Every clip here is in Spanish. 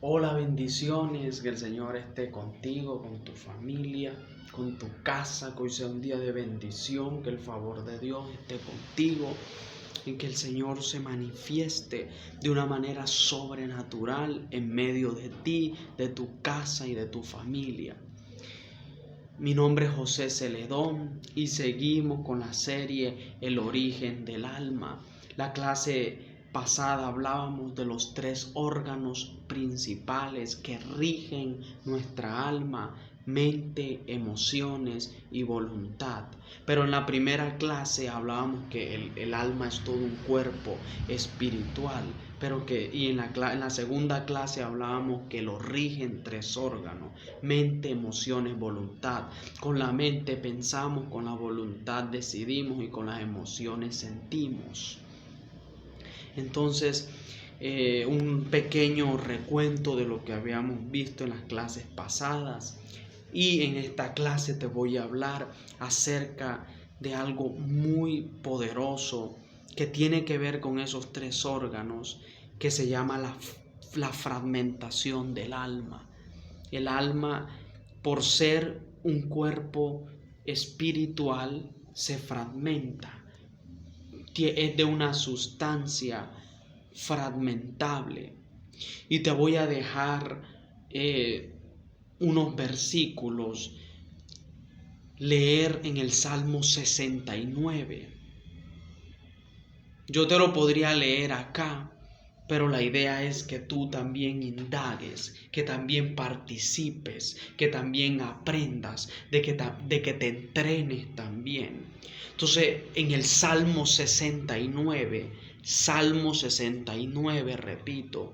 Hola, bendiciones, que el Señor esté contigo, con tu familia, con tu casa, que hoy sea un día de bendición, que el favor de Dios esté contigo y que el Señor se manifieste de una manera sobrenatural en medio de ti, de tu casa y de tu familia. Mi nombre es José Celedón y seguimos con la serie El origen del alma. La clase pasada hablábamos de los 3 órganos principales que rigen nuestra alma: mente, emociones y voluntad. Pero en la primera clase hablábamos que el alma es todo un cuerpo espiritual, y en la segunda clase hablábamos que lo rigen 3 órganos: mente, emociones, voluntad. Con la mente pensamos, con la voluntad decidimos y con las emociones sentimos. Entonces, un pequeño recuento de lo que habíamos visto en las clases pasadas, y en esta clase te voy a hablar acerca de algo muy poderoso que tiene que ver con esos 3 órganos, que se llama la fragmentación del alma. El alma, por ser un cuerpo espiritual, se fragmenta, es de una sustancia fragmentable. Y te voy a dejar unos versículos, leer en el Salmo 69. Yo te lo podría leer acá, pero la idea es que tú también indagues, que también participes, que también aprendas, de que te entrenes también. Entonces, en el Salmo 69, repito,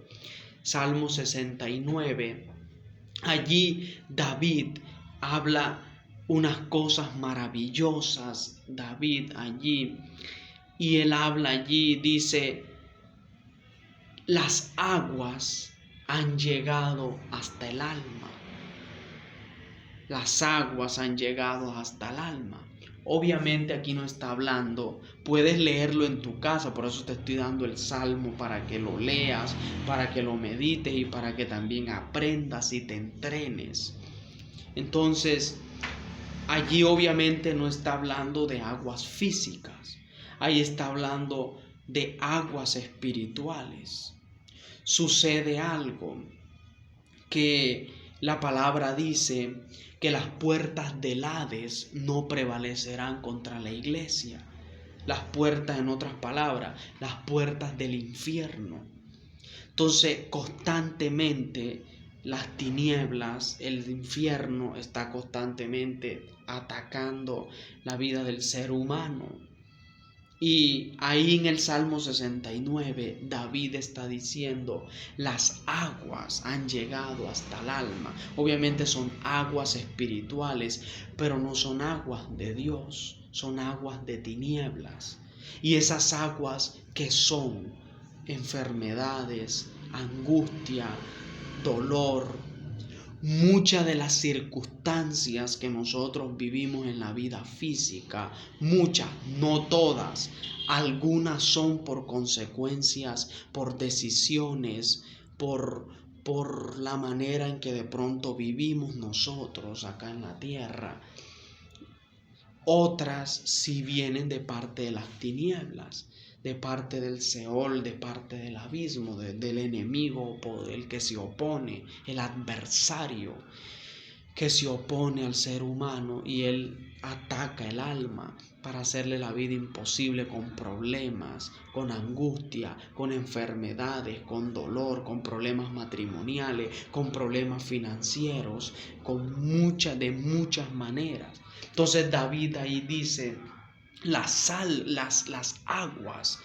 Salmo 69, allí David habla unas cosas maravillosas. David allí, y él habla allí, dice: las aguas han llegado hasta el alma. Las aguas han llegado hasta el alma. Obviamente aquí no está hablando, puedes leerlo en tu casa, por eso te estoy dando el salmo para que lo leas, para que lo medites y para que también aprendas y te entrenes. Entonces, allí obviamente no está hablando de aguas físicas, ahí está hablando de aguas espirituales. Sucede algo, que la palabra dice que las puertas del Hades no prevalecerán contra la iglesia. Las puertas, en otras palabras, las puertas del infierno. Entonces, constantemente las tinieblas, el infierno está constantemente atacando la vida del ser humano. Y ahí en el Salmo 69, David está diciendo: las aguas han llegado hasta el alma. Obviamente son aguas espirituales, pero no son aguas de Dios, son aguas de tinieblas. Y esas aguas, que son enfermedades, angustia, dolor, muchas de las circunstancias que nosotros vivimos en la vida física, muchas, no todas, algunas son por consecuencias, por decisiones, por la manera en que de pronto vivimos nosotros acá en la tierra. Otras sí vienen de parte de las tinieblas, de parte del Seol, de parte del abismo, del enemigo, el que se opone, el adversario que se opone al ser humano, y él ataca el alma para hacerle la vida imposible, con problemas, con angustia, con enfermedades, con dolor, con problemas matrimoniales, con problemas financieros, de muchas maneras. Entonces David ahí dice: las aguas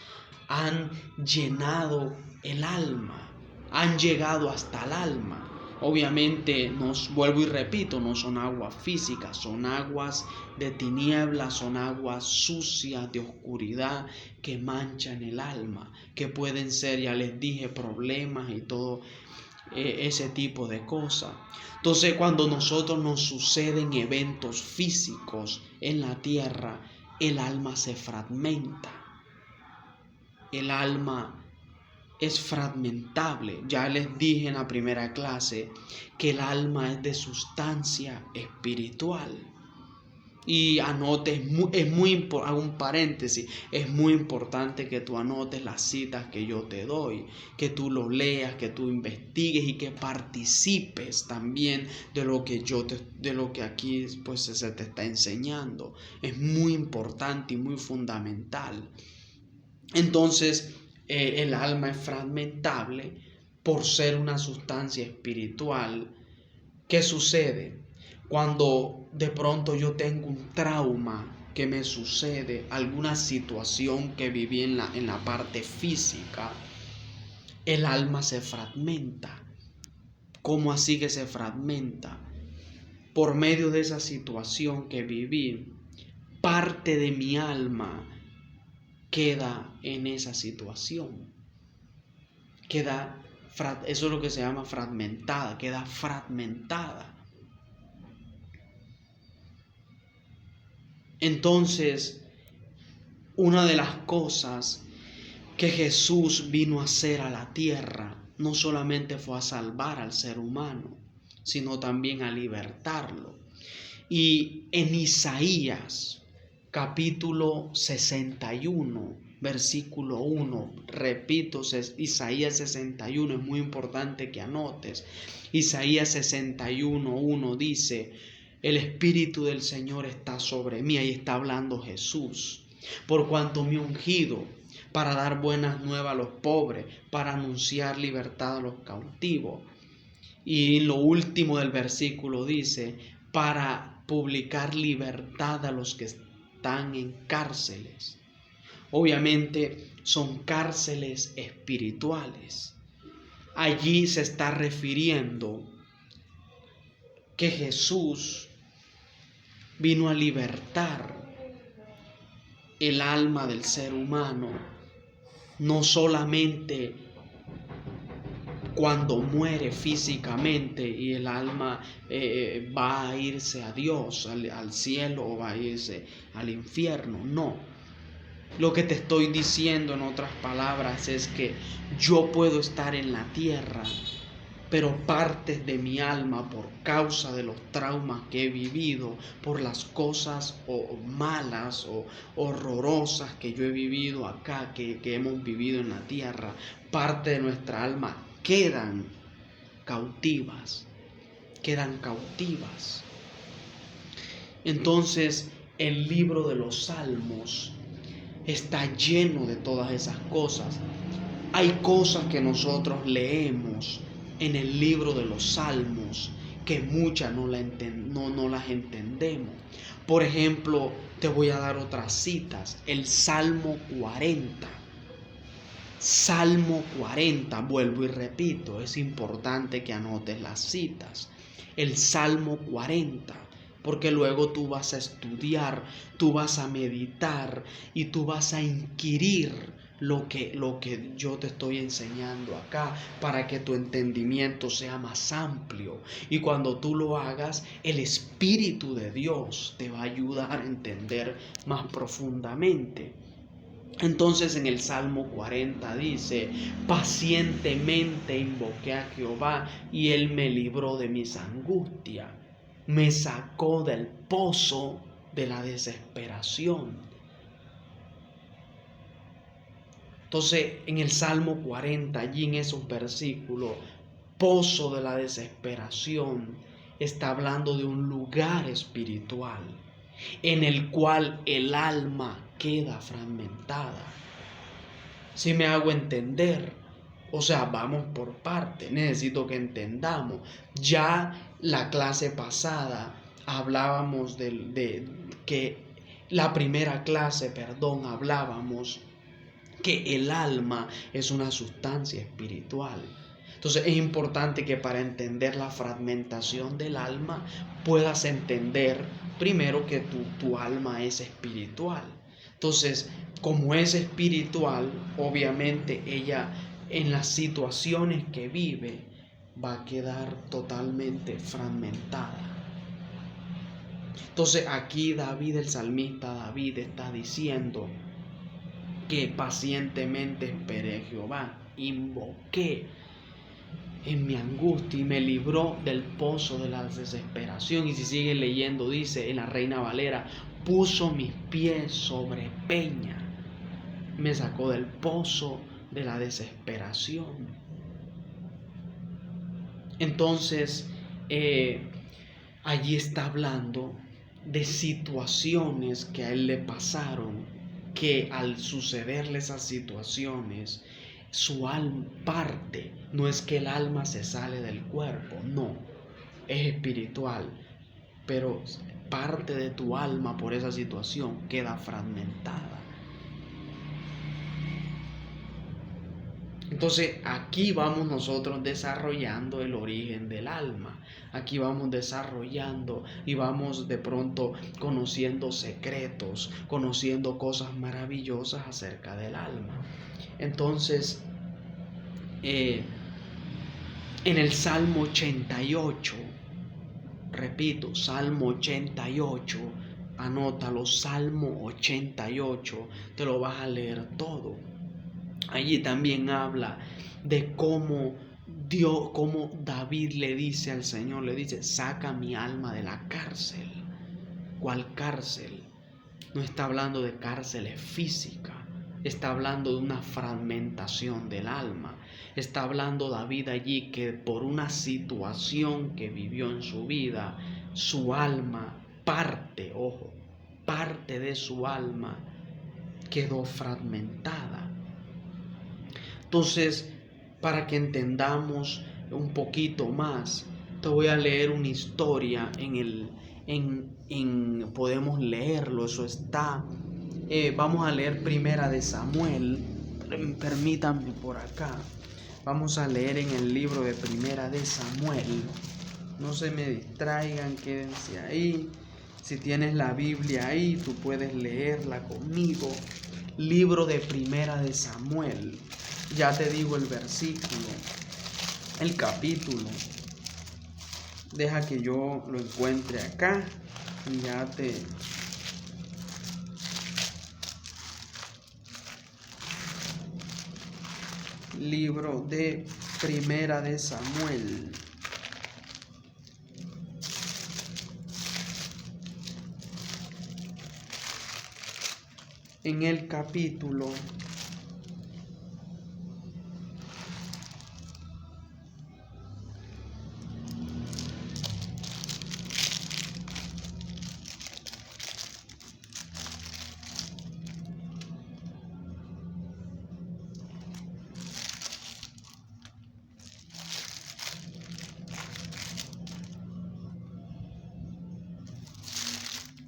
han llenado el alma, han llegado hasta el alma. Obviamente, vuelvo y repito, no son aguas físicas, son aguas de tinieblas, son aguas sucias, de oscuridad, que manchan el alma, que pueden ser, ya les dije, problemas y todo ese tipo de cosas. Entonces, cuando nosotros nos suceden eventos físicos en la tierra, el alma se fragmenta. El alma es fragmentable. Ya les dije en la primera clase que el alma es de sustancia espiritual. Y anotes, hago un paréntesis, es muy importante que tú anotes las citas que yo te doy, que tú lo leas, que tú investigues y que participes también de lo que aquí pues se te está enseñando. Es muy importante y muy fundamental. Entonces, el alma es fragmentable por ser una sustancia espiritual. ¿Qué sucede? Cuando de pronto yo tengo un trauma que me sucede, alguna situación que viví en la parte física, el alma se fragmenta. ¿Cómo así que se fragmenta? Por medio de esa situación que viví, parte de mi alma queda en esa situación. Eso es lo que se llama fragmentada, queda fragmentada. Entonces, una de las cosas que Jesús vino a hacer a la tierra no solamente fue a salvar al ser humano, sino también a libertarlo. Y en Isaías, capítulo 61, versículo 1, repito, Isaías 61, es muy importante que anotes. Isaías 61:1 dice: el Espíritu del Señor está sobre mí. Ahí está hablando Jesús. Por cuanto me ha ungido para dar buenas nuevas a los pobres, para anunciar libertad a los cautivos. Y lo último del versículo dice: para publicar libertad a los que están en cárceles. Obviamente son cárceles espirituales. Allí se está refiriendo que Jesús vino a libertar el alma del ser humano, no solamente cuando muere físicamente y el alma va a irse a Dios, al cielo, o va a irse al infierno, no. Lo que te estoy diciendo en otras palabras es que yo puedo estar en la tierra, pero partes de mi alma, por causa de los traumas que he vivido, por las cosas malas o horrorosas que yo he vivido acá, que hemos vivido en la tierra, parte de nuestra alma quedan cautivas. Entonces, el libro de los Salmos está lleno de todas esas cosas. Hay cosas que nosotros leemos en el libro de los Salmos que muchas no las entendemos. Por ejemplo, te voy a dar otras citas. El Salmo 40. Salmo 40, vuelvo y repito, es importante que anotes las citas. El Salmo 40, porque luego tú vas a estudiar, tú vas a meditar y tú vas a inquirir lo que yo te estoy enseñando acá, para que tu entendimiento sea más amplio. Y cuando tú lo hagas, el Espíritu de Dios te va a ayudar a entender más profundamente. Entonces en el Salmo 40 dice: pacientemente invoqué a Jehová y él me libró de mis angustias, me sacó del pozo de la desesperación. Entonces en el Salmo 40, allí en esos versículos, pozo de la desesperación, está hablando de un lugar espiritual en el cual el alma queda fragmentada. Si me hago entender, o sea, vamos por parte, necesito que entendamos. Ya la clase pasada hablábamos hablábamos que el alma es una sustancia espiritual. Entonces es importante que para entender la fragmentación del alma puedas entender primero que tu alma es espiritual. Entonces, como es espiritual, obviamente ella en las situaciones que vive va a quedar totalmente fragmentada. Entonces aquí el salmista David está diciendo que pacientemente esperé a Jehová. invoqué en mi angustia y me libró del pozo de la desesperación. Y si sigue leyendo, dice en la Reina Valera, puso mis pies sobre peña, me sacó del pozo de la desesperación. Entonces, allí está hablando de situaciones que a él le pasaron, que al sucederle esas situaciones, su alma parte. No es que el alma se sale del cuerpo, no, es espiritual, pero parte de tu alma por esa situación queda fragmentada. Entonces aquí vamos nosotros desarrollando el origen del alma. Aquí vamos desarrollando y vamos de pronto conociendo secretos, conociendo cosas maravillosas acerca del alma. Entonces, en el Salmo 88, repito, Salmo 88, anótalo, Salmo 88, te lo vas a leer todo. Allí también habla de cómo David le dice al Señor, le dice, saca mi alma de la cárcel. ¿Cuál cárcel? No está hablando de cárceles físicas, está hablando de una fragmentación del alma. Está hablando David allí que por una situación que vivió en su vida, su alma, parte de su alma quedó fragmentada. Entonces, para que entendamos un poquito más, te voy a leer una historia podemos leerlo, eso está. Vamos a leer Primera de Samuel. Permítanme por acá. Vamos a leer en el libro de Primera de Samuel. No se me distraigan, quédense ahí. Si tienes la Biblia ahí, tú puedes leerla conmigo. Libro de Primera de Samuel. Ya te digo el versículo, el capítulo. Deja que yo lo encuentre acá y ya te... Libro de Primera de Samuel. En el capítulo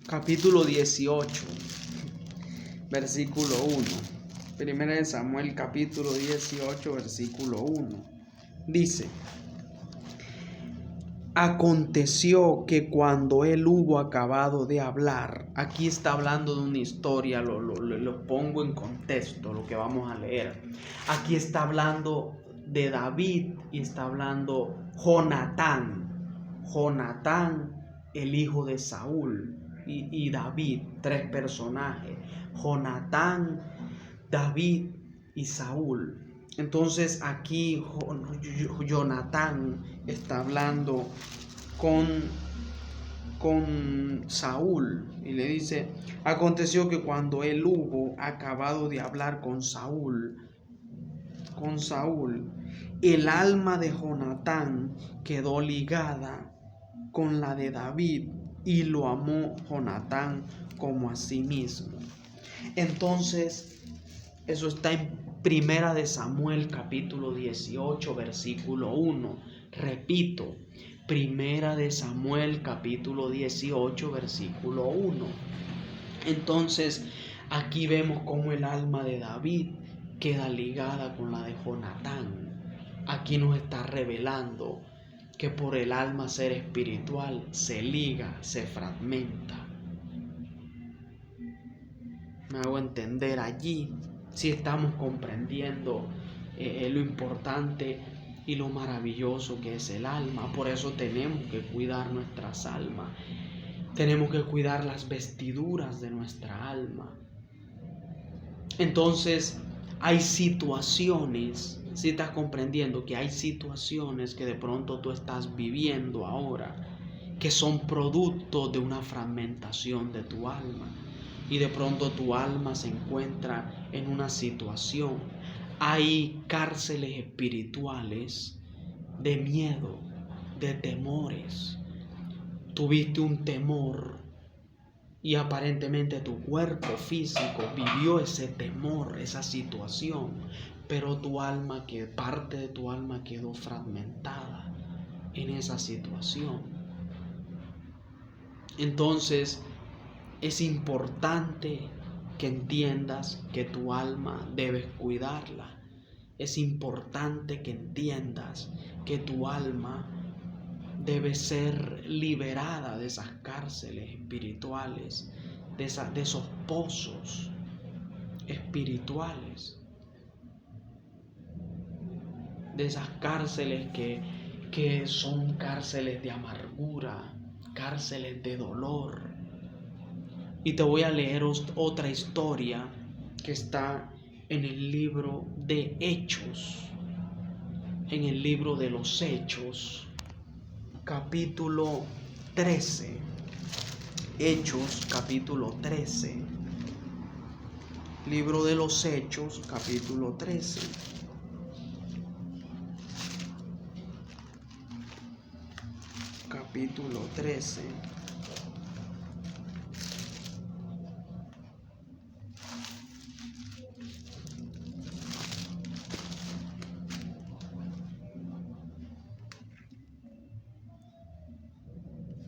capítulo 18, versículo 1. Primera de Samuel, capítulo 18, versículo 1. Dice: aconteció que cuando él hubo acabado de hablar, aquí está hablando de una historia, lo pongo en contexto, lo que vamos a leer. Aquí está hablando de David y está hablando Jonatán, el hijo de Saúl, y David, tres personajes, Jonatán, David y Saúl. Entonces aquí Jonatán está hablando con Saúl y le dice: aconteció que cuando él hubo acabado de hablar con Saúl, el alma de Jonatán quedó ligada con la de David y lo amó Jonatán como a sí mismo. Entonces, eso está en Primera de Samuel, capítulo 18, versículo 1. Repito, Primera de Samuel, capítulo 18, versículo 1. Entonces, aquí vemos cómo el alma de David queda ligada con la de Jonatán. Aquí nos está revelando que por el alma ser espiritual se liga, se fragmenta. Me hago entender allí, si estamos comprendiendo lo importante y lo maravilloso que es el alma. Por eso tenemos que cuidar nuestras almas. Tenemos que cuidar las vestiduras de nuestra alma. Entonces, hay situaciones si estás comprendiendo que hay situaciones que de pronto tú estás viviendo ahora que son producto de una fragmentación de tu alma. Y de pronto tu alma se encuentra en una situación. Hay cárceles espirituales de miedo, de temores. Tuviste un temor y aparentemente tu cuerpo físico vivió ese temor, esa situación, pero tu alma, que parte de tu alma quedó fragmentada en esa situación. Entonces, es importante que entiendas que tu alma debes cuidarla. Es importante que entiendas que tu alma debe ser liberada de esas cárceles espirituales, de esos pozos espirituales, de esas cárceles que son cárceles de amargura, cárceles de dolor. Y te voy a leer otra historia que está en el libro de Hechos, en el libro de los Hechos, capítulo 13. Hechos, capítulo 13. Libro de los Hechos, capítulo 13. Capítulo 13.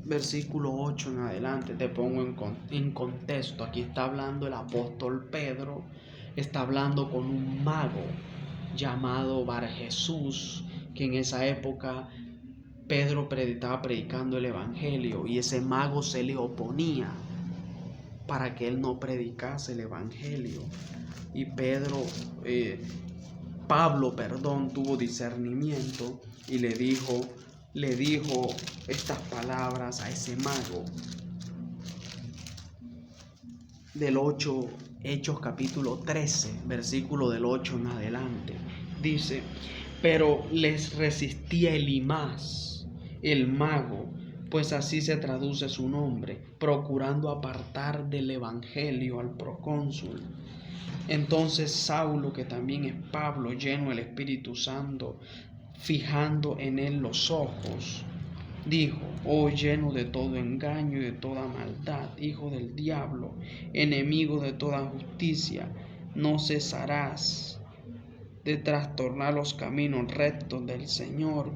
Versículo 8 en adelante, te pongo en contexto. Aquí está hablando el apóstol Pedro, está hablando con un mago llamado Bar Jesús, que en esa época Pedro estaba predicando el evangelio y ese mago se le oponía para que él no predicase el evangelio. Y Pablo, tuvo discernimiento y le dijo estas palabras a ese mago. Del 8, Hechos capítulo 13, versículo del 8 en adelante. Dice: pero les resistía Elimas, el mago, pues así se traduce su nombre, procurando apartar del evangelio al procónsul. Entonces Saulo, que también es Pablo, lleno del Espíritu Santo, fijando en él los ojos, dijo: oh, lleno de todo engaño y de toda maldad, hijo del diablo, enemigo de toda justicia, no cesarás de trastornar los caminos rectos del Señor.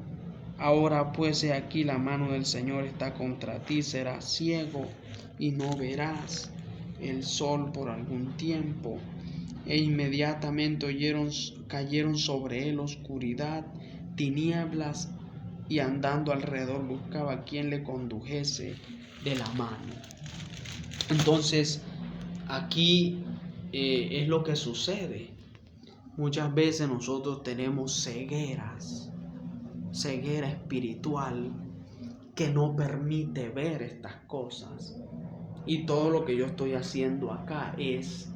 Ahora pues, he aquí, la mano del Señor está contra ti, serás ciego y no verás el sol por algún tiempo. E inmediatamente cayeron sobre él oscuridad, tinieblas, y andando alrededor buscaba a quien le condujese de la mano. Entonces, aquí es lo que sucede. Muchas veces nosotros tenemos ceguera espiritual que no permite ver estas cosas. Y todo lo que yo estoy haciendo acá es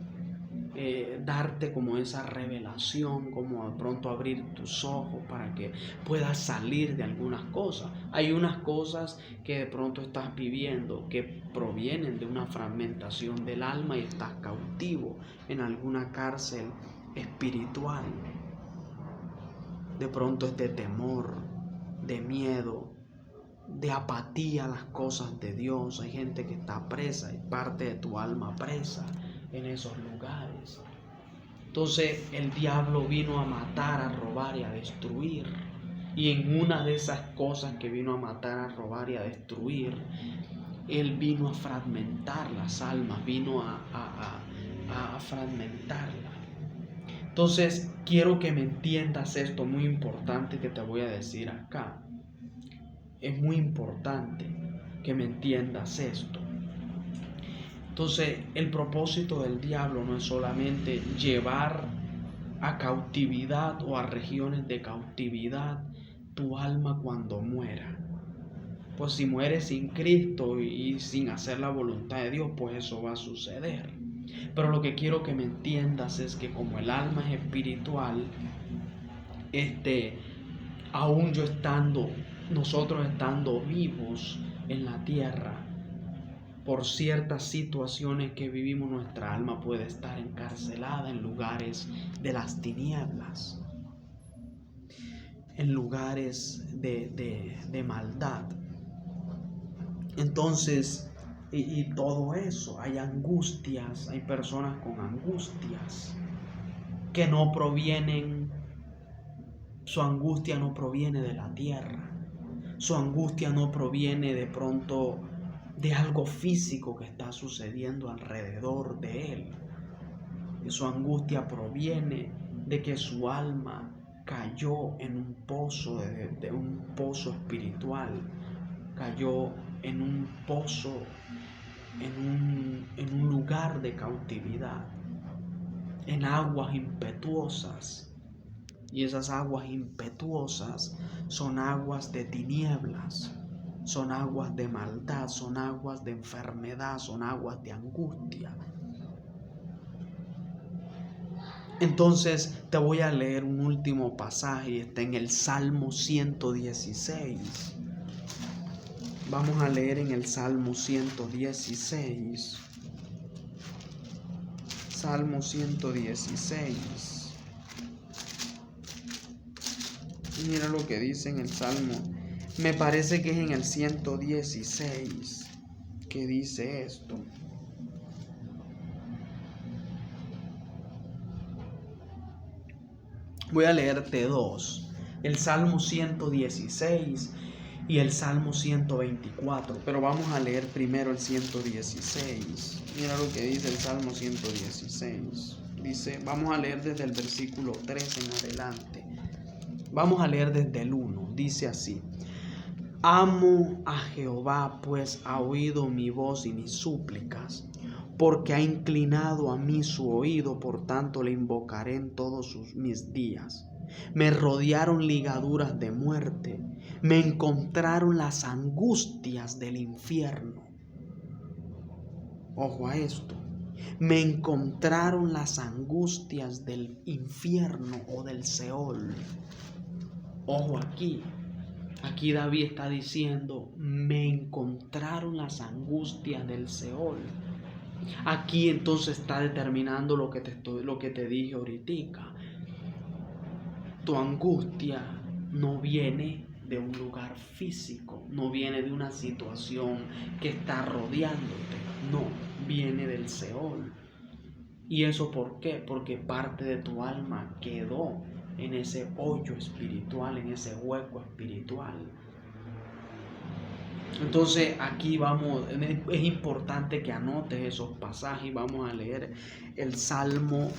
darte como esa revelación, como de pronto abrir tus ojos para que puedas salir de algunas cosas. Hay unas cosas que de pronto estás viviendo que provienen de una fragmentación del alma y estás cautivo en alguna cárcel espiritual. De pronto es de temor, de miedo, de apatía a las cosas de Dios. Hay gente que está presa, y parte de tu alma presa en esos lugares. Entonces el diablo vino a matar, a robar y a destruir. Y en una de esas cosas que vino a matar, a robar y a destruir, él vino a fragmentar las almas, vino a fragmentarlas. Entonces quiero que me entiendas esto muy importante que te voy a decir acá. Es muy importante que me entiendas esto. Entonces, el propósito del diablo no es solamente llevar a cautividad o a regiones de cautividad tu alma cuando muera. Pues si mueres sin Cristo y sin hacer la voluntad de Dios, pues eso va a suceder. Pero lo que quiero que me entiendas es que como el alma es espiritual, aún nosotros estando vivos en la tierra, por ciertas situaciones que vivimos, nuestra alma puede estar encarcelada en lugares de las tinieblas, en lugares de maldad. Entonces, y todo eso, hay angustias, hay personas con angustias que no provienen, su angustia no proviene de la tierra, su angustia no proviene de pronto de algo físico que está sucediendo alrededor de él. Su angustia proviene de que su alma cayó en un pozo, de un pozo espiritual, cayó en un pozo, en un lugar de cautividad, en aguas impetuosas. Y esas aguas impetuosas son aguas de tinieblas, son aguas de maldad, son aguas de enfermedad, son aguas de angustia. Entonces te voy a leer un último pasaje, está en el Salmo 116. Vamos a leer en el Salmo 116. Salmo 116. Mira lo que dice en el Salmo. Me parece que es en el 116 que dice esto. Voy a leerte dos. El Salmo 116 y el Salmo 124. Pero vamos a leer primero el 116. Mira lo que dice el Salmo 116. Dice, vamos a leer desde el versículo 3 en adelante. Vamos a leer desde el 1. Dice así. Amo a Jehová, pues ha oído mi voz y mis súplicas, porque ha inclinado a mí su oído, por tanto le invocaré en todos mis días. Me rodearon ligaduras de muerte, me encontraron las angustias del infierno. Ojo a esto, me encontraron las angustias del infierno o del Seol. Ojo aquí. Aquí David está diciendo, me encontraron las angustias del Seol. Aquí entonces está determinando lo que te dije ahorita. Tu angustia no viene de un lugar físico, no viene de una situación que está rodeándote, no, viene del Seol. ¿Y eso por qué? Porque parte de tu alma quedó en ese hoyo espiritual, en ese hueco espiritual. Entonces aquí es importante que anotes esos pasajes. Vamos a leer el Salmo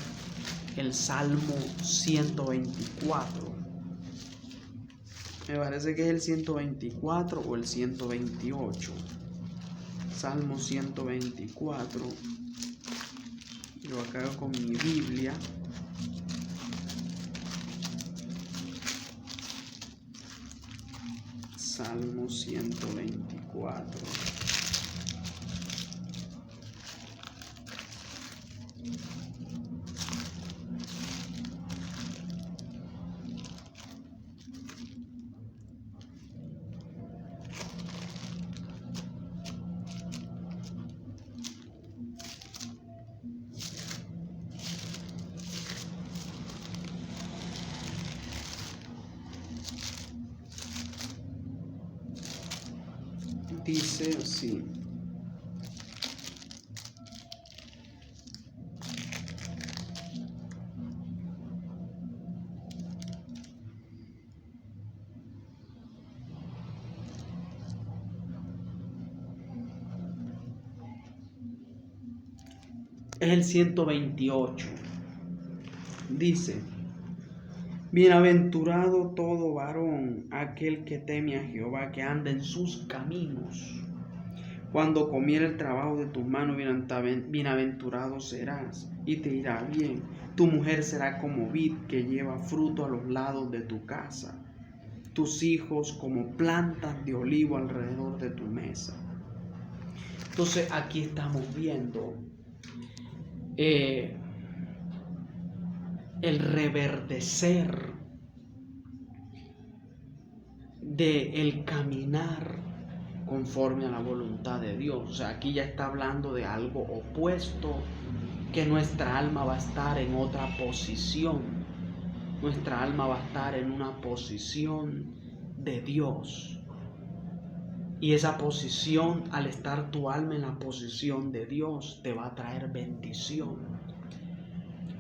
124. Me parece que es el 124 o el 128. Salmo 124. Yo acá con mi Biblia. Salmo 124. Dice así. Es el 128. Dice, bienaventurado todo varón, aquel que teme a Jehová, que anda en sus caminos. Cuando comiere el trabajo de tus manos, bienaventurado serás y te irá bien. Tu mujer será como vid que lleva fruto a los lados de tu casa, tus hijos como plantas de olivo alrededor de tu mesa. Entonces aquí estamos viendo el reverdecer de el caminar conforme a la voluntad de Dios. O sea, aquí ya está hablando de algo opuesto, que nuestra alma va a estar en otra posición. Nuestra alma va a estar en una posición de Dios. Y esa posición, al estar tu alma en la posición de Dios, te va a traer bendición.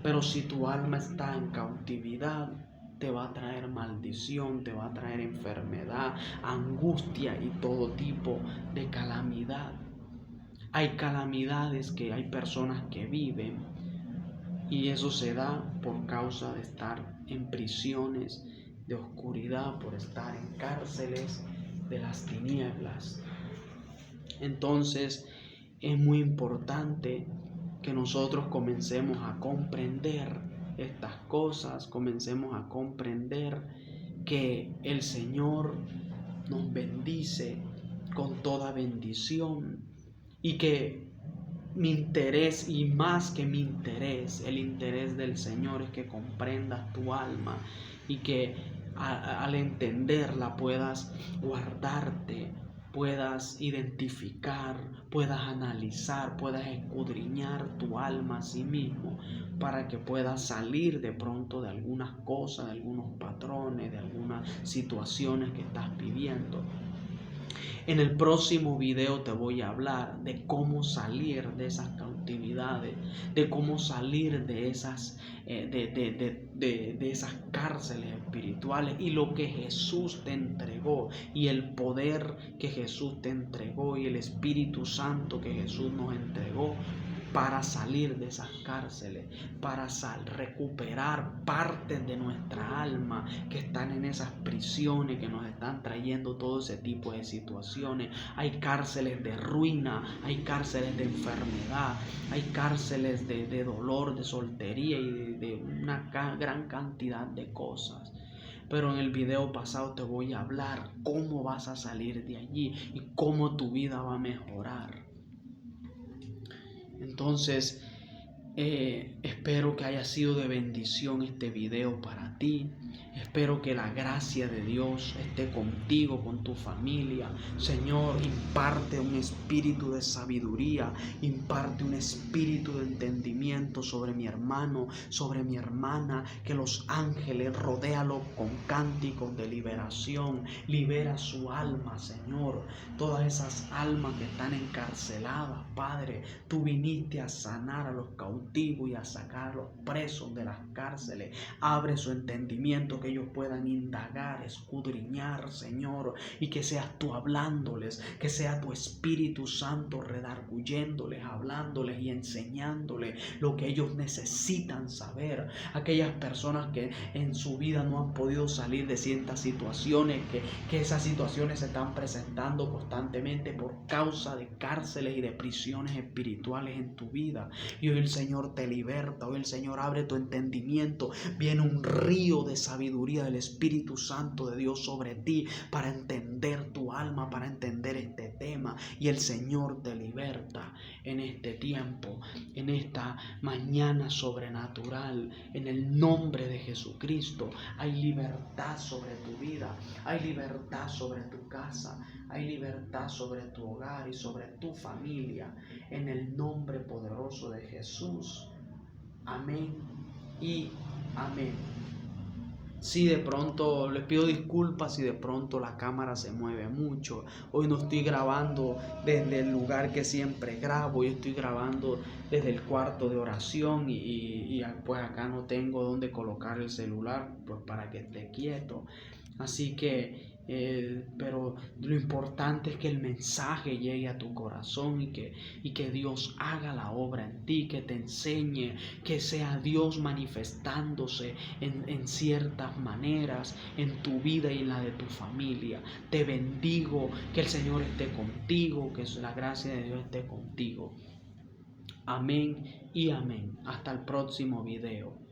Pero si tu alma está en cautividad, te va a traer maldición, te va a traer enfermedad, angustia y todo tipo de calamidad. Hay calamidades que hay personas que viven, y eso se da por causa de estar en prisiones de oscuridad, por estar en cárceles de las tinieblas. Entonces es muy importante que nosotros comencemos a comprender estas cosas, comencemos a comprender que el Señor nos bendice con toda bendición, y que mi interés, y más que mi interés, el interés del Señor es que comprendas tu alma y que al entenderla puedas guardarte, puedas identificar, puedas analizar, puedas escudriñar tu alma a sí mismo, para que puedas salir de pronto de algunas cosas, de algunos patrones, de algunas situaciones que estás viviendo. En el próximo video te voy a hablar de cómo salir de esas cautividades, de cómo salir de esas, de esas cárceles espirituales, y lo que Jesús te entregó, y el poder que Jesús te entregó, y el Espíritu Santo que Jesús nos entregó para salir de esas cárceles, para recuperar partes de nuestra alma que están en esas prisiones que nos están trayendo todo ese tipo de situaciones. Hay cárceles de ruina, hay cárceles de enfermedad, hay cárceles de dolor, de soltería y de una gran cantidad de cosas. Pero en el video pasado te voy a hablar cómo vas a salir de allí y cómo tu vida va a mejorar. Entonces, espero que haya sido de bendición este video para ti. Espero que la gracia de Dios esté contigo, con tu familia. Señor, imparte un espíritu de sabiduría, imparte un espíritu de entendimiento sobre mi hermano, sobre mi hermana. Que los ángeles rodéalo con cánticos de liberación. Libera su alma, Señor. Todas esas almas que están encarceladas, Padre, tú viniste a sanar a los cautivos y a sacar a los presos de las cárceles. Abre su entendimiento, que ellos puedan indagar, escudriñar, Señor, y que seas tú hablándoles, que sea tu Espíritu Santo redarguyéndoles, hablándoles y enseñándoles lo que ellos necesitan saber. Aquellas personas que en su vida no han podido salir de ciertas situaciones, que esas situaciones se están presentando constantemente por causa de cárceles y de prisiones espirituales en tu vida. Y hoy el Señor te liberta, hoy el Señor abre tu entendimiento. Viene un río de sabiduría del Espíritu Santo de Dios sobre ti para entender tu alma, para entender este tema. Y el Señor te liberta en este tiempo, en esta mañana sobrenatural. En el nombre de Jesucristo hay libertad sobre tu vida, hay libertad sobre tu casa, hay libertad sobre tu hogar y sobre tu familia. En el nombre poderoso de Jesús. Amén y amén. Si de pronto, les pido disculpas si de pronto la cámara se mueve mucho. Hoy no estoy grabando desde el lugar que siempre grabo, hoy estoy grabando desde el cuarto de oración y pues acá no tengo donde colocar el celular, pues para que esté quieto. Así que, pero lo importante es que el mensaje llegue a tu corazón y que Dios haga la obra en ti, que te enseñe, que sea Dios manifestándose en ciertas maneras en tu vida y en la de tu familia. Te bendigo, que el Señor esté contigo, que la gracia de Dios esté contigo. Amén y amén. Hasta el próximo video.